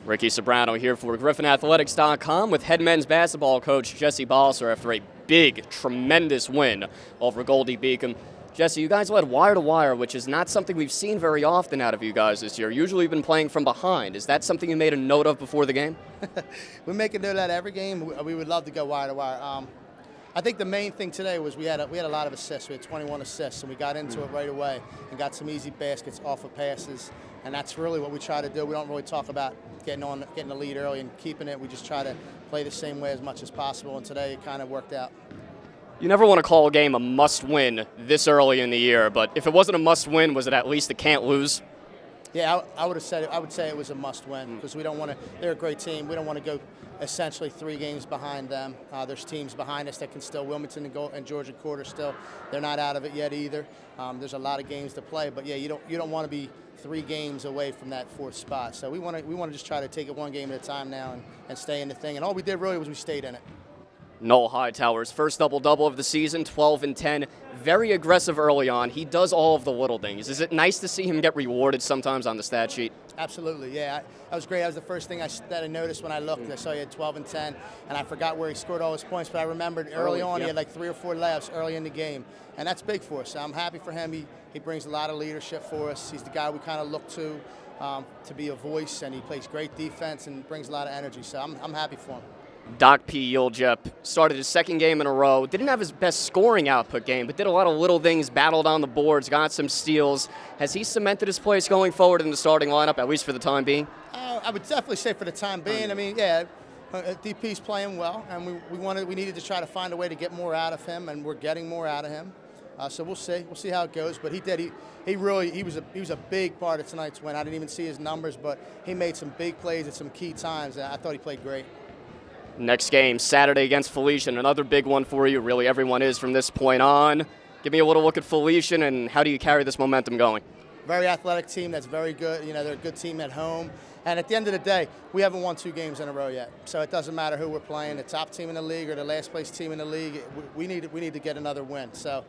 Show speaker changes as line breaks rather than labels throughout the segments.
Ricky Soprano here for GriffinAthletics.com with head men's basketball coach Jesse Balcer after a big, tremendous win over Goldey-Beacom. Jesse, you guys led wire to wire, which is not something we've seen very often out of you guys this year. Usually you've been playing from behind. Is that something you made a note of before the game?
We make a note of that every game. We would love to go wire to wire. I think the main thing today was we had a lot of assists. We had 21 assists, and we got into it right away and got some easy baskets off of passes. And that's really what we try to do. We don't really talk about getting the lead early and keeping it. We just try to play the same way as much as possible. And today it kind of worked out.
You never want to call a game a must-win this early in the year, but if it wasn't a must-win, was it at least a can't-lose?
Yeah, I would say it was a must-win because we don't want to. They're a great team. We don't want to go essentially 3 games behind them. There's teams behind us that can still. Wilmington and Georgia Quarter still. They're not out of it yet either. There's a lot of games to play, but yeah, you don't want to be 3 games away from that 4th spot. So we want to just try to take it 1 game at a time now and stay in the thing. And all we did really was we stayed in it.
Noel Hightower's first double-double of the season, 12 and 10. Very aggressive early on. He does all of the little things. Is it nice to see him get rewarded sometimes on the stat sheet?
Absolutely, yeah. That was great. That was the first thing that I noticed when I looked. I saw he had 12 and 10, and I forgot where he scored all his points, but I remembered early on he had like 3 or 4 layups early in the game, and that's big for us. I'm happy for him. He brings a lot of leadership for us. He's the guy we kind of look to be a voice, and he plays great defense and brings a lot of energy, so I'm happy for him.
Doc P. Yuljep started his 2nd game in a row. Didn't have his best scoring output game, but did a lot of little things, battled on the boards, got some steals. Has he cemented his place going forward in the starting lineup, at least for the time being?
I would definitely say for the time being. I mean, yeah, DP's playing well, and we needed to try to find a way to get more out of him, and we're getting more out of him. So we'll see. We'll see how it goes. But he was a big part of tonight's win. I didn't even see his numbers, but he made some big plays at some key times, and I thought he played great.
Next game, Saturday against Felician. Another big one for you. Really, everyone is from this point on. Give me a little look at Felician, and how do you carry this momentum going?
Very athletic team that's very good. You know, they're a good team at home. And at the end of the day, we haven't won 2 games in a row yet. So it doesn't matter who we're playing, the top team in the league or the last place team in the league. We need to get another win. So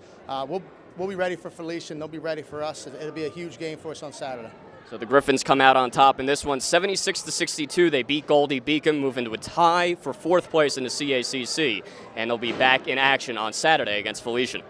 we'll be ready for Felician. They'll be ready for us. It'll be a huge game for us on Saturday.
So the Griffins come out on top in this one, 76-62. They beat Goldey-Beacom, move into a tie for 4th place in the CACC, and they'll be back in action on Saturday against Felician.